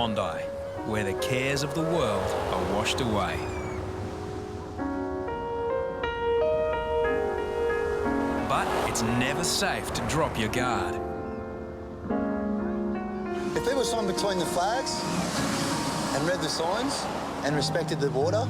Bondi, where the cares of the world are washed away. But it's never safe to drop your guard. If people swam between the flags and read the signs and respected the water,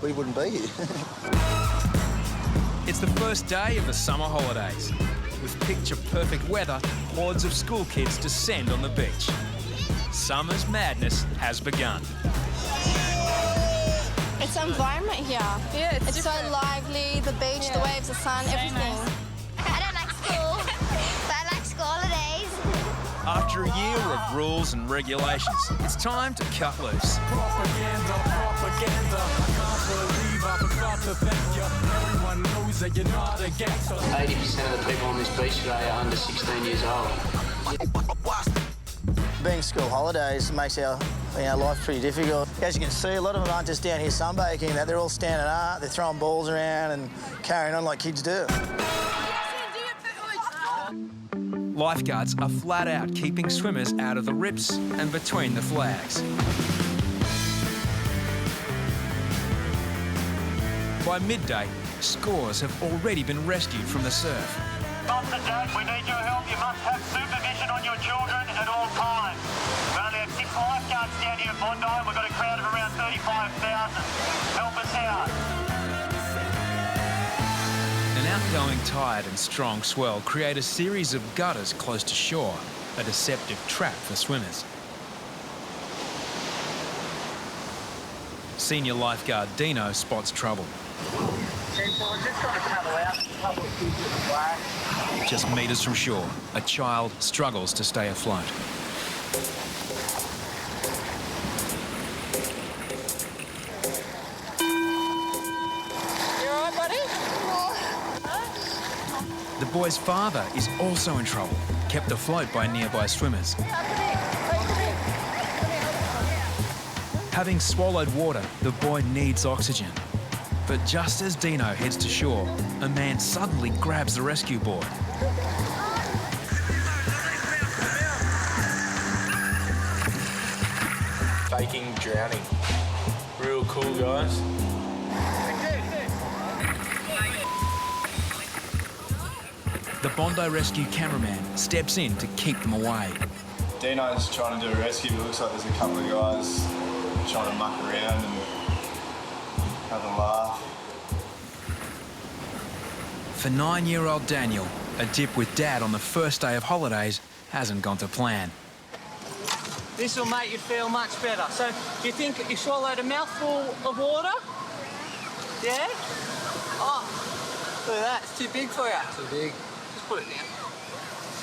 we wouldn't be here. It's the first day of the summer holidays. With picture-perfect weather, hordes of school kids descend on the beach. Summer's madness has begun. It's the environment here. Yeah, it's so lively, the beach, the waves, the sun, everything. Nice. I don't like school, but I like school holidays. After a year of rules and regulations, it's time to cut loose. Propaganda, propaganda. I can't believe I forgot to thank you. Everyone knows that you're not a gangster. 80% of the people on this beach today are under 16 years old. Being school holidays makes our life pretty difficult. As you can see, a lot of them aren't just down here sunbaking, they're all standing up, they're throwing balls around and carrying on like kids do. Lifeguards are flat out keeping swimmers out of the rips and between the flags. By midday, scores have already been rescued from the surf. Mum and Dad, we need your help. You must have supervision on your children at all times. We only have 6 lifeguards down here at Bondi. We've got a crowd of around 35,000. Help us out. An outgoing tide and strong swell create a series of gutters close to shore, a deceptive trap for swimmers. Senior lifeguard Deano spots trouble. Just metres from shore, a child struggles to stay afloat. You all right, buddy? The boy's father is also in trouble, kept afloat by nearby swimmers. Having swallowed water, the boy needs oxygen. But just as Deano heads to shore, a man suddenly grabs the rescue board. Faking drowning. Real cool, guys. The Bondi Rescue cameraman steps in to keep them away. Deano's trying to do a rescue, but it looks like there's a couple of guys trying to muck around and have a laugh. For 9-year-old Daniel, a dip with Dad on the first day of holidays hasn't gone to plan. This will make you feel much better. So, you think you swallowed a mouthful of water? Yeah? Oh, look at that. It's too big for you. Too big. Just put it down.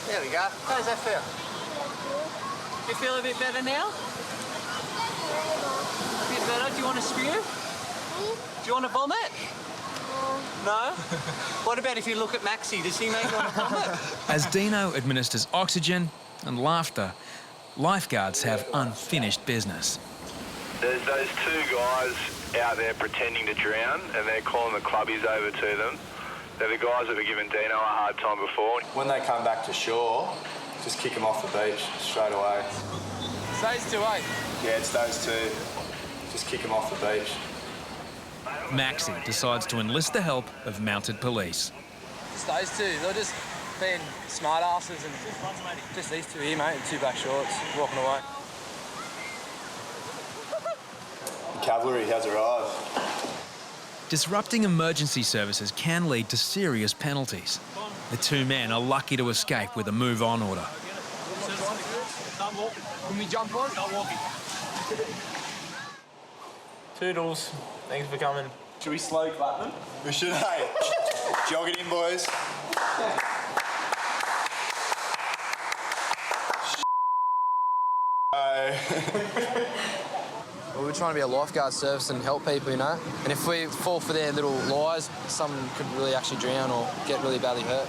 There we go. How does that feel? You feel a bit better now? A bit better? Do you want to spew? Do you want to vomit? No? What about if you look at Maxi? Does he make you want to vomit? As Deano administers oxygen and laughter, lifeguards have unfinished business. There's those 2 guys out there pretending to drown and they're calling the clubbies over to them. They're the guys that were giving Deano a hard time before. When they come back to shore, just kick them off the beach straight away. It's those 2, eh? Yeah, it's those 2. Just kick them off the beach. Maxi decides to enlist the help of mounted police. Just those 2. They're just being smart asses and just these 2 here, mate, in 2 black shorts, walking away. The cavalry has arrived. Disrupting emergency services can lead to serious penalties. The 2 men are lucky to escape with a move-on order. Can we jump on? Start walking. Toodles. Thanks for coming. Should we slow clap them? We should, hey. Jog it in, boys. Well, we're trying to be a lifeguard service and help people, you know? And if we fall for their little lies, someone could really actually drown or get really badly hurt.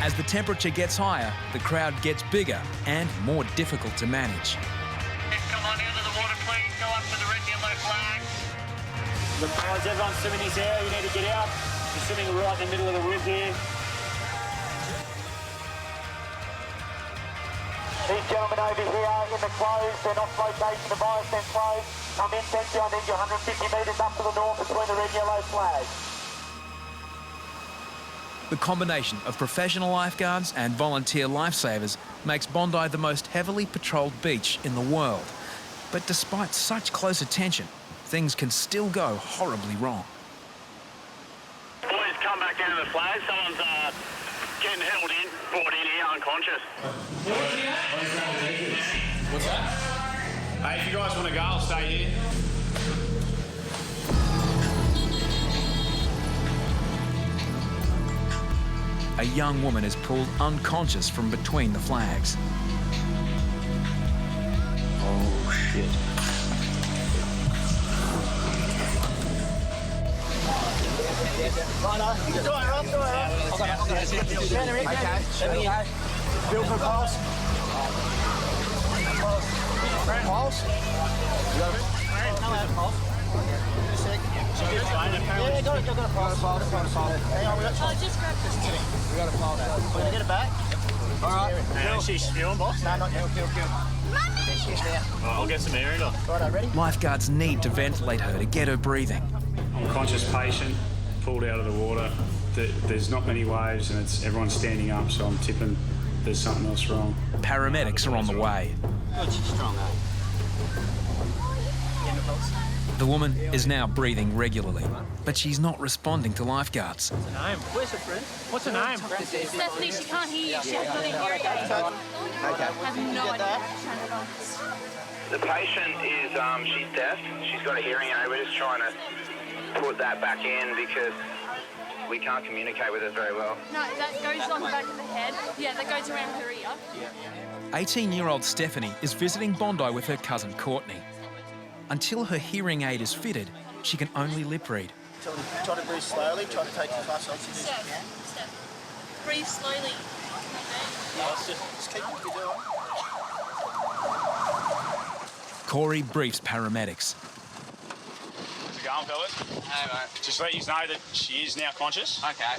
As the temperature gets higher, the crowd gets bigger and more difficult to manage. Come on out of the water, please. Go up to the red, yellow flag. Look, guys, everyone's swimming his hair. You need to get out. You're swimming right in the middle of the rib here. gentlemen over here in the closed, they're not flotation device, they're closed. Come in, thank you, I need you 150 metres up to the north between the red and yellow flags. The combination of professional lifeguards and volunteer lifesavers makes Bondi the most heavily patrolled beach in the world. But despite such close attention, things can still go horribly wrong. Boys, come back down to the flag. Someone's getting held in, brought in here unconscious. What's that? Hey, if you guys want to go, I'll stay here. A young woman is pulled unconscious from between the flags. Oh, shit. Bill for pulse. Pulse. You got it? No, I have pulse. Yeah, got a pulse. Hang on, we got just grab this. We got a pulse. We're going to get it back. All right. She's spewing, boss. No, not yet. Kill. I'll get some air in her. Righto, ready? Lifeguards need to ventilate her to get her breathing. Unconscious patient, pulled out of the water. There's not many waves and everyone's standing up, so I'm tipping there's something else wrong. Paramedics are on the way. Good, she's strong, eh? The woman is now breathing regularly, but she's not responding to lifeguards. What's her name? Where's her friend? What's her name? Stephanie, she can't hear you. She has got a hearing aid. Okay. I have no idea. The patient is, she's deaf. She's got a hearing aid. We're just trying to put that back in because we can't communicate with her very well. No, that goes on the back of the head. Yeah, that goes around her ear. 18-year-old Stephanie is visiting Bondi with her cousin Courtney. Until her hearing aid is fitted, she can only lip read. Try to breathe slowly. Try to take as much oxygen as you can. Step. Breathe slowly. Just keep what you're doing. Corey briefs paramedics. How's it going, fellas? Hey, mate. Just to let you know that she is now conscious. Okay.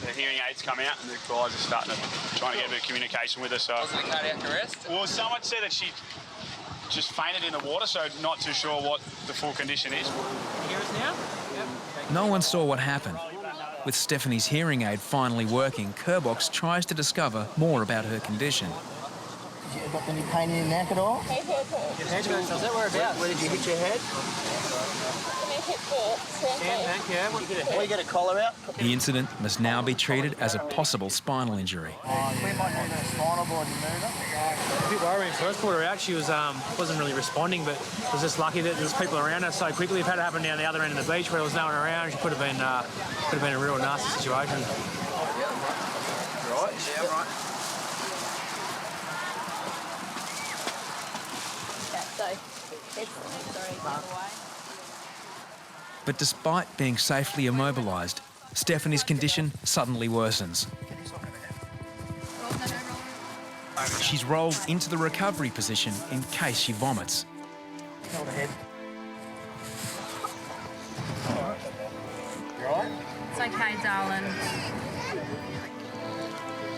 The hearing aids come out and the guys are starting to trying to get a bit of communication with her. So. Was it a cardiac arrest? Well, someone said that she just fainted in the water, so not too sure what the full condition is. Hear us now? Yep. No one saw what happened. With Stephanie's hearing aid finally working, Kerbox tries to discover more about her condition. You got any pain in your neck at all? Your head hurts. Is that whereabouts? Where did you hit your head? Or you get a collar out? The incident must now be treated as a possible spinal injury. We might need a spinal board remover. A bit worrying. First put her out, she was wasn't really responding, but was just lucky that there's people around her so quickly. If it had happened down the other end of the beach where there was no one around, she could have been a real nasty situation. Right? Yeah, right. But despite being safely immobilised, Stephanie's condition suddenly worsens. She's rolled into the recovery position in case she vomits. Hold the head. You all right? It's okay, darling.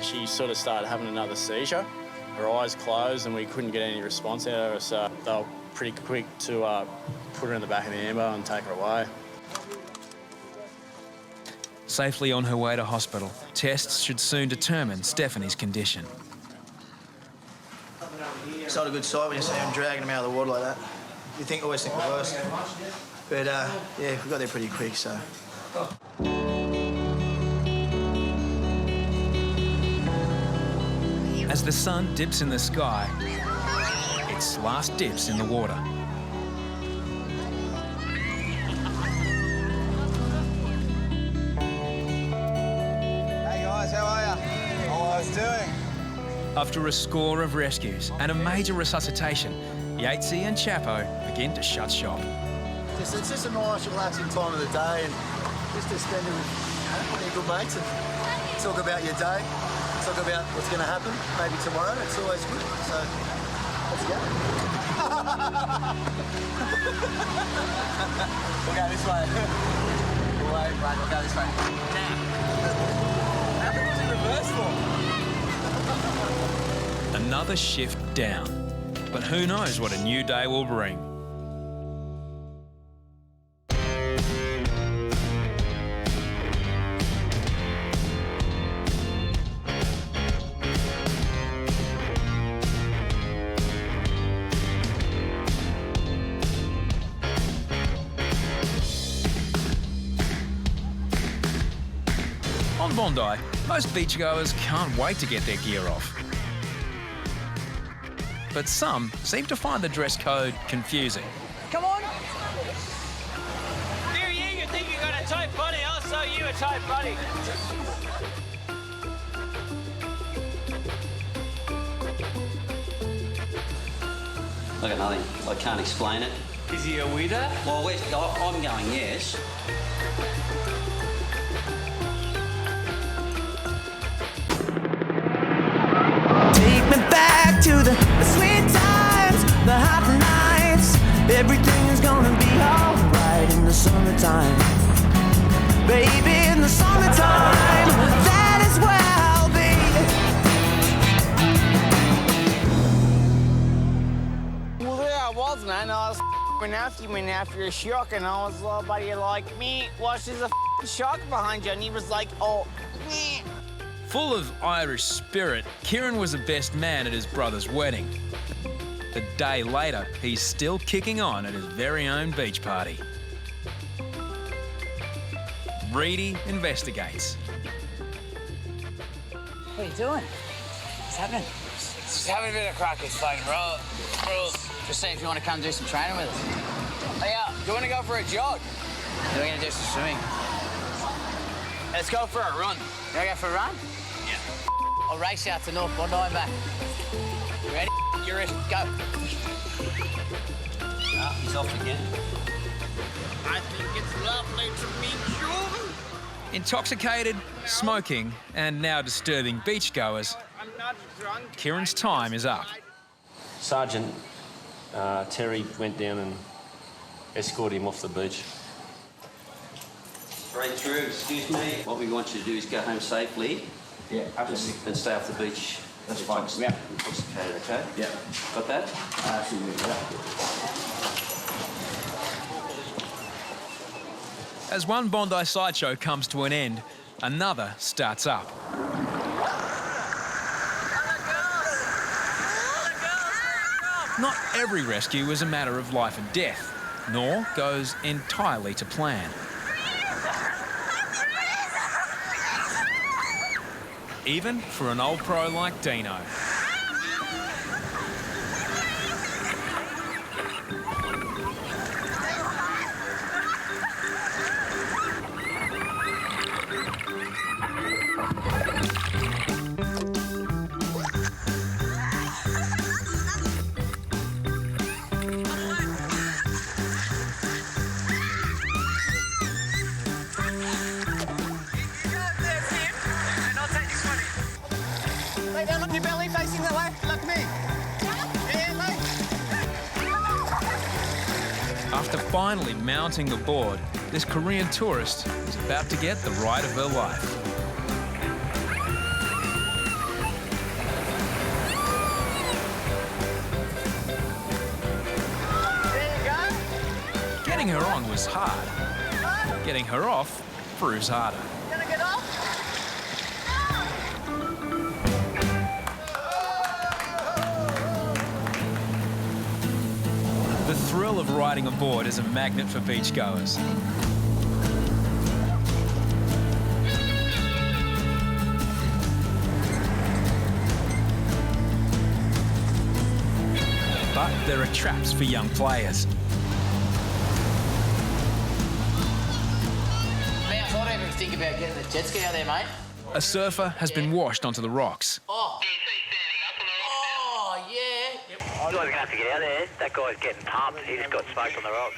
She sort of started having another seizure. Her eyes closed and we couldn't get any response out of her, so they were pretty quick to put her in the back of the ambo and take her away. Safely on her way to hospital, tests should soon determine Stephanie's condition. It's not a good sight when you see them dragging them out of the water like that. You always think the worst. But yeah, we got there pretty quick, so. As the sun dips in the sky, its last dips in the water. Hey guys, how are you? How I was doing? After a score of rescues and a major resuscitation, Yatesy and Chapo begin to shut shop. It's just a nice, relaxing time of the day, and just to spend it with one of your good mates and talk about your day, talk about what's going to happen, maybe tomorrow. It's always good. So let's go. We'll go this way. We'll go this way. Now, how come it was in reverse for? Another shift down. But who knows what a new day will bring. On Bondi, most beachgoers can't wait to get their gear off. But some seem to find the dress code confusing. Come on. Here you think you got a tight body, I'll show you a tight body. I got nothing. I can't explain it. Is he a weirdo? Well, I'm going yes. Take me back to the sweet times, the hot nights. Everything is gonna be alright in the summertime. Baby, in the summertime, that is where I'll be. Well, there I was, man. I was went after a shark, and I was like, buddy, like, me, watch, there's a shark behind you. And he was like, oh, me. Full of Irish spirit, Kieran was the best man at his brother's wedding. The day later, he's still kicking on at his very own beach party. Reidy investigates. What are you doing? What's happening? Just having a bit of crack with fucking rules. Just saying if you want to come do some training with us. Hey, do you want to go for a jog? We're going to do some swimming. Let's go for a run. You want to go for a run? Yeah. I'll race you out to North Bondi and back. You ready? You're ready. Go. He's off again. I think it's lovely to meet you. Intoxicated, smoking, and now disturbing beachgoers, I'm not drunk. Kieran's time is up. Sergeant Terry went down and escorted him off the beach. Straight through, excuse me. What we want you to do is go home safely. Yeah, absolutely. And stay off the beach. That's fine. Yeah. Intoxicated, okay? Yeah. Got that? Absolutely, yeah. As one Bondi sideshow comes to an end, another starts up. Not every rescue is a matter of life and death, nor goes entirely to plan. Even for an old pro like Deano. Lay down on your belly, facing that way, like me. Yeah, lay. After finally mounting the board, this Korean tourist is about to get the ride of her life. There you go. Getting her on was hard. Getting her off proves harder. Gonna get off? The thrill of riding aboard is a magnet for beachgoers. But there are traps for young players. Man, I thought I'd even think about getting the jet ski out there, mate. A surfer has been washed onto the rocks. Oh. Oh, yeah. You guys are going to have to get out there. That guy's getting pumped. He just got smoked on the rocks.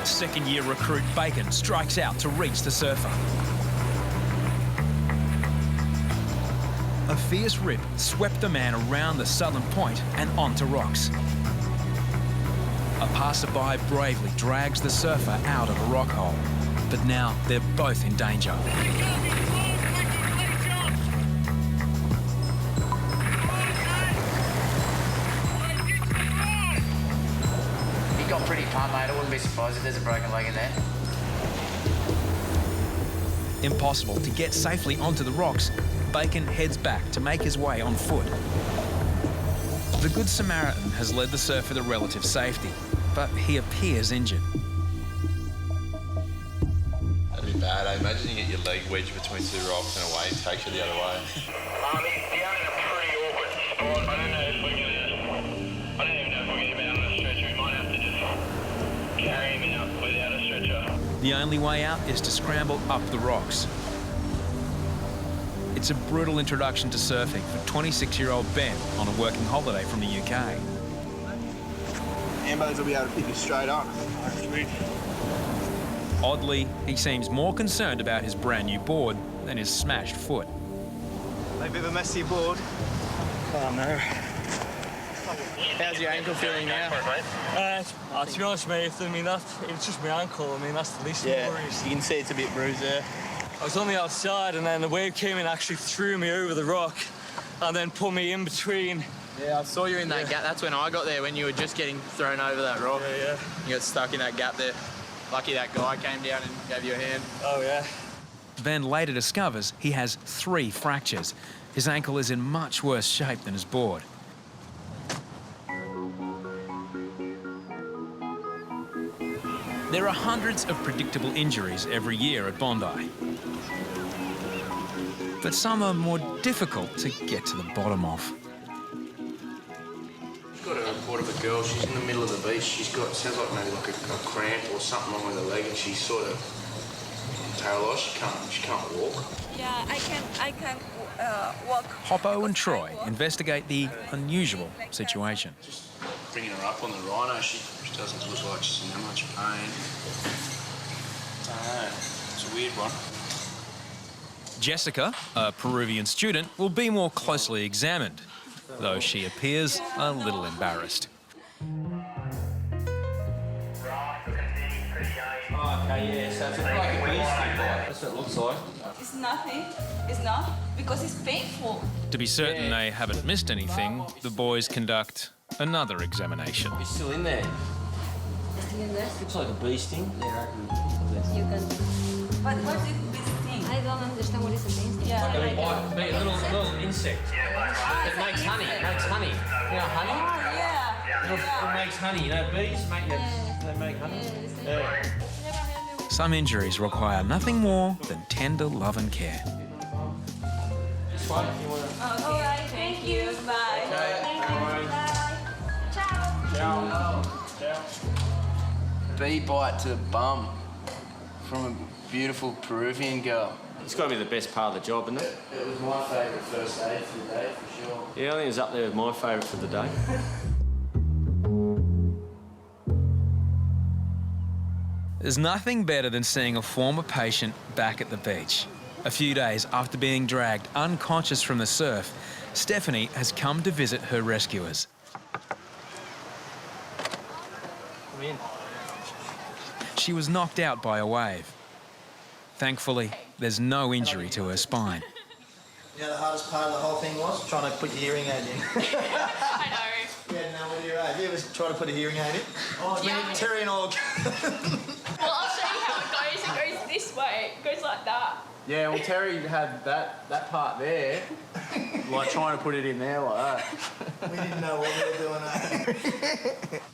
Second-year recruit Bacon strikes out to reach the surfer. A fierce rip swept the man around the southern point and onto rocks. A passerby bravely drags the surfer out of a rock hole, but now they're both in danger. pretty pumped, mate. I wouldn't be surprised if there's a broken leg in there. Impossible to get safely onto the rocks, Bacon heads back to make his way on foot. The Good Samaritan has led the surfer to relative safety, but he appears injured. That'd be bad. I imagine you get your leg wedged between two rocks and a wave takes you the other way. He's down in a pretty awkward spot. I don't even know if we're going to him out on a stretcher. We might have to just carry him out without a stretcher. The only way out is to scramble up the rocks. It's a brutal introduction to surfing for 26-year-old Ben on a working holiday from the UK. Ambos will be able to pick you straight on. Oddly, he seems more concerned about his brand new board than his smashed foot. A bit of a messy board. Oh, no. How's your ankle feeling now? To be honest, mate, it's just my ankle. I mean, that's the least worries. You can see it's a bit bruised there. I was on the outside, and then the wave came and actually threw me over the rock, and then put me in between. Yeah, I saw you in that gap. That's when I got there, when you were just getting thrown over that rock. Yeah. You got stuck in that gap there. Lucky that guy came down and gave you a hand. Oh, yeah. Ben later discovers he has 3 fractures. His ankle is in much worse shape than his board. There are hundreds of predictable injuries every year at Bondi. But some are more difficult to get to the bottom of. She's got a report of a girl. She's in the middle of the beach. She's got, sounds like maybe like a cramp or something wrong with her leg, and she's sort of paralysed. She can't walk. Yeah, I can walk. Hoppo and Troy investigate the unusual situation. Just bringing her up on the rhino, she doesn't look like she's in that much pain. I don't know. It's a weird one. Jessica, a Peruvian student, will be more closely examined, though she appears a little embarrassed. Oh, okay, yeah, so it's like a beastie bite. That's what it looks like. It's nothing. It's not because it's painful. To be certain they haven't missed anything, the boys conduct another examination. It's still in there. It's still in there. Looks like a bee sting. Yeah, You can. But what is this thing? I don't understand what is a bee sting. Yeah. like a little insect. It makes honey. It makes honey. You know honey? Oh, yeah. It makes honey. You know bees make they make honey. Yeah. Some injuries require nothing more than tender love and care. This one, if you want to. Okay. All right. Thank you. Bye. Okay. Thank you. Bye. Ciao. Ciao. Bee bite to the bum from a beautiful Peruvian girl. It's got to be the best part of the job, isn't it? It was my favourite first aid for the day, for sure. Yeah, I think it's up there with my favourite for the day. There's nothing better than seeing a former patient back at the beach. A few days after being dragged unconscious from the surf, Stephanie has come to visit her rescuers. Come in. She was knocked out by a wave. Thankfully, there's no injury to her spine. You know the hardest part of the whole thing was? Trying to put your hearing aid in. I know. You had no idea. Have you ever tried to put a hearing aid in? Oh, yeah. Terry and all. Well, I'll show you how it goes. It goes this way. It goes like that. Yeah, well, Terry had that part there, like trying to put it in there like that. We didn't know what we were doing.